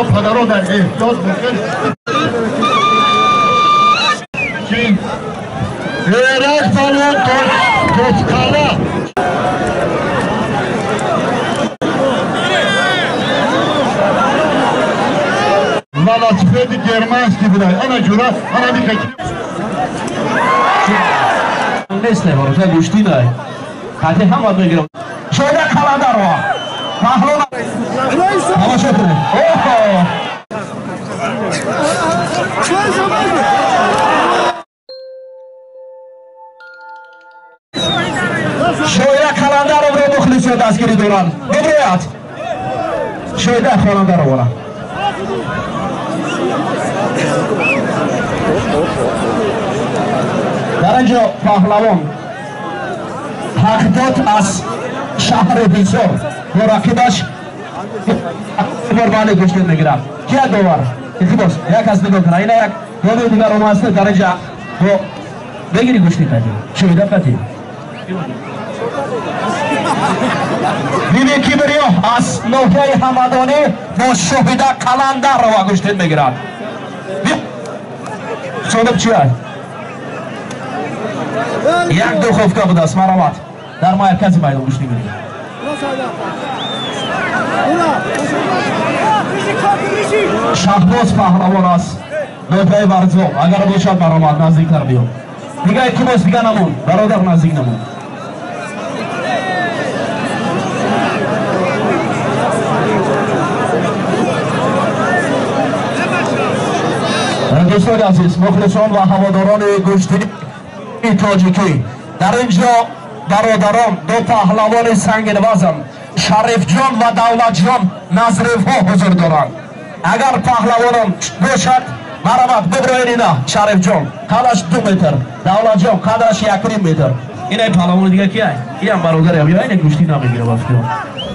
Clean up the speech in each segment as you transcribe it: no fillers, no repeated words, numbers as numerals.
پدران در احتیاط بکن ایرک بلو توسکالا велосипеди германский бунай ана жура ана дикати مثل ورزه گوشتی نه حتی هم باید بگیرم شده کلندر رو محلون تماشا کنید شده کلندر رو برای مخلص دستگیری دوران ببرید شده کلندر رو برای در اینجا پهلوان حقیقت از شهر بیزار و رقیبش قربانی گشته میگیرم کیا دوار یکی باز یک از نگاه کنه اینا یک دو دیگر اومسته در اینجا و بگیری گشتی کردیم شویده کردیم بیمی کی بریو از نوحه همدانی با شویده کلندر رو گشته میگیرم صدب چی هست؟ یک دو خوفکا بود است مرامت در مرکز میدان گوشتی می‌دیم شهباز پهلوان است نوپای ورزو اگر باشد مرامت نزدیکتر بیام دیگه یکی باز دیگه نمون برادر نزدیک نمون دوستان عزیز مخلصان و هواداران گشتی تاجیکی در اینجا برادران دو پهلوان سنگین وزن شریف جان و دولت جان نظریف ها حضور دارند اگر پهلوانان باشد مرامت ببرید اینا شریف جان قدش 2 متر دولت جان قدش 1.5 متر اینا پهلوان دیگه کیه این هم برادر هم یا این گوشتی نمیگیره وقتی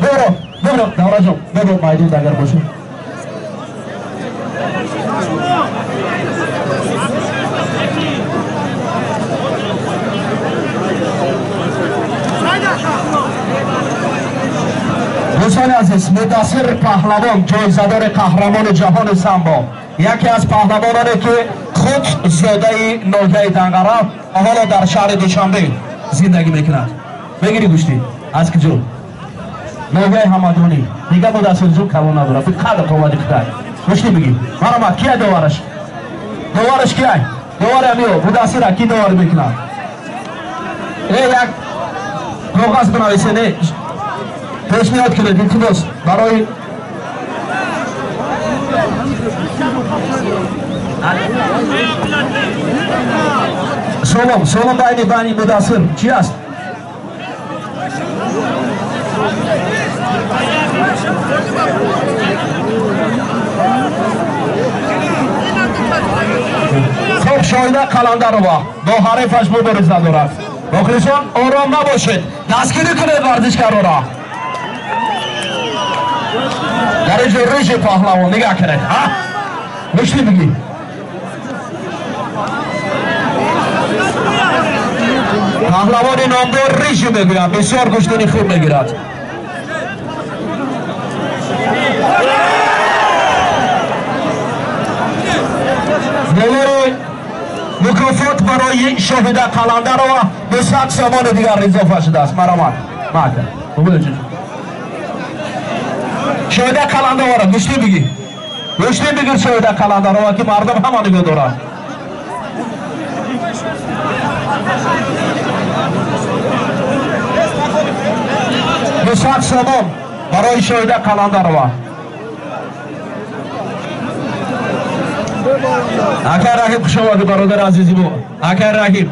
برو دولت جان برو میدون اگر باشه دوستان عزیز مدثر پهلوان جایزه‌دار قهرمان جهان سامبو یکی از پهلوانانی که خود زاده نوحه دنگره حالا در شهر دوشنبه زندگی میکند بگیری گوشتی از کجا نوحه همدانی دیگه مدثر جو کلان نداره فقط قوت خدای گوشتی بگی مرامت کیه دوارش کیه دوار امیو مدثر کی دوار میکند یک کاغذ بنویسید پیشنهاد کنید یکی باز برای سلام بینی مدثر چی است؟ خب شایده کلندر رو با حریفش مبارزه دارد مخلصان آرام نباشید دستگیری کنید ورزشکارا را در اینجا ریش پهلوان نگاه کنید گوشتی بگی پهلوان نامدار ریش میگوید بسیار گوشتنی خوب میگیرد مکافات برای شاهد کلندر و 200 سامان دیگر اضافه شده است مرامت شاهد کلندر را گوشتی بگی شاهد کلندر را که مردم همه نگاه دارند 200 سامان برای شاهد کلندر را اکر رحیم خوش آمده برادر عزیزی بو اکر رحیم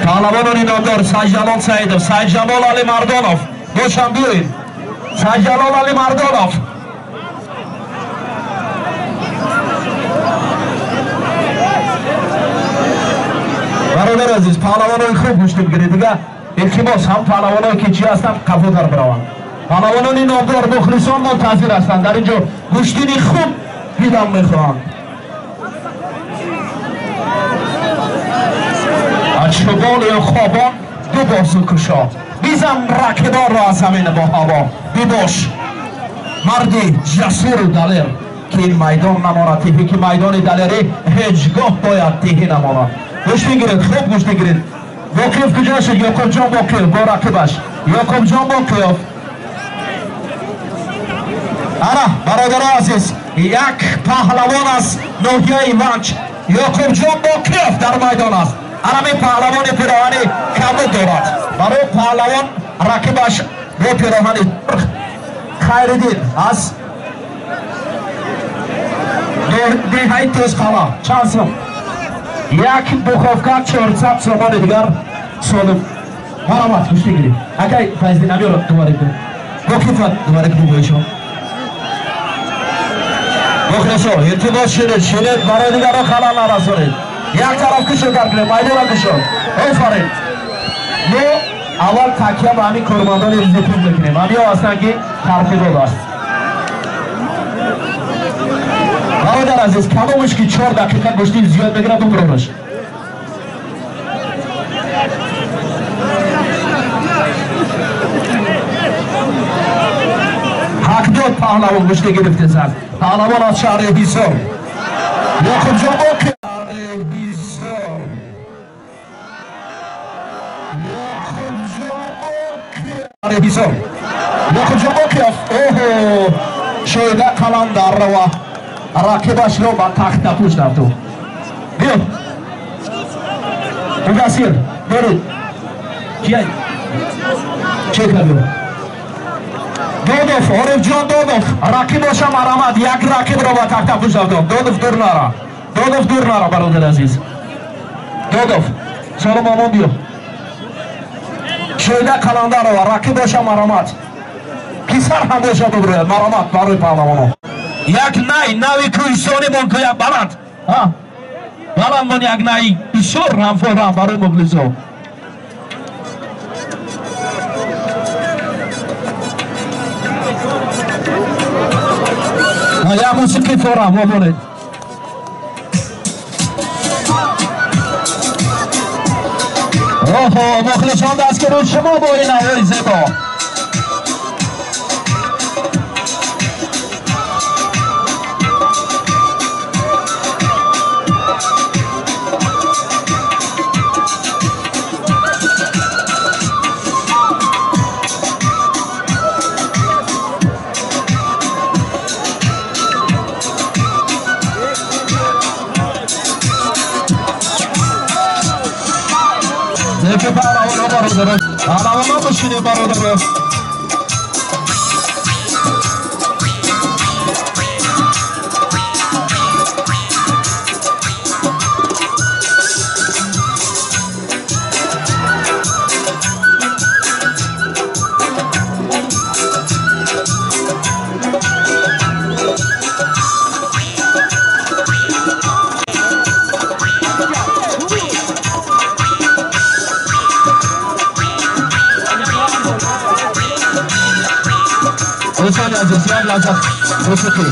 پهلوان نامدار سید جلال سیدov سید جمال علی مردانov باشم بیایید سید جلال علی مردانov برادر عزیز پهلوانان خوب گوش بگیرید دیگه التماس هم پهلوانایی که چی هستن کفوتر بروند پهلوانان نامدار مخلصان منتظر هستند در اینجا گوشتینی خوب دیدن میخواهند از شمال یا خوابان دو بازو کشا بیزن رکدار را از زمین با هوا بیباش مرد جسور دلیر که این میدان نماند تیهی که میدان دلیری هیچگاه باید تیهی نماند. گوش بگیرید، خوب گوش بگیرید. واقف کجا شد؟ یعقوب جان واقف با رقیبش. یعقوب جان واقف. انا برادر عزیز یک پهلوان است ناحیه منچ. یعقوب جان واقف در میدان است. انا می پهلوان پیراهن کبود دارد. برای پهلوان رقیبش با پیراهن خیردین از دیهای تسخالا چند سال یک بخوفکت 400 سامان دیگر سالم مرامت کشتی گیریم اگر فیضی نمیارد دوباره کنیم بکیفت دوباره کنیم بایشون بخلصو ارتباط شیرید برای دیگر را خلال نرسونید یک طرف کشو کرد کنیم مایده را کشو افرین نو اول تکیه با همین کرماندان ریزیتون بکنیم همین ها هستن که ترفی رو داشت برادر عزیز کمامش که 4 دقیقه گشتی زیاد بگیره بگرانش حقداد پهلوان گشتی گرفته زد پهلوان از شهر حصار یعقوب جان باقی حصار یعقوب جان باقی اوه شایده کلان در روا رقیبش رو با تخت پوش رفتو بیو مقصیر برید کیه چه کردو دودف عارف جان دودف رقیبش هم آمد یک رقیب رو با تخت پوش رفتو دودف دور نرا برادر عزیز دودف سلام مامان بیو شایده کلان در روا رقیبش هم آمد کسر هم باشه ببرید مرامت برای پهلوانو یک نوی کوهستانی منکویا بلند من یک نوی بسیار رنفورم برای مبلزو یا موسیقی فورم ببرید اوه مخلصان دست که روی شما با این نوی زیبا که پهلوان برادر پهلوان بشینه برادر بسیار لذت موسیقی